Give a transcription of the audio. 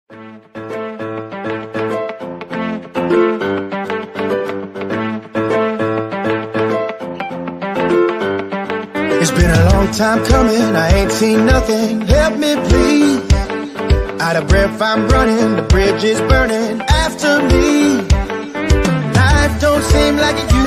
It's been a long time coming, I ain't seen nothing. Help me please. Out of breath I'm running, the bridge is burning after me. Life don't seem like it used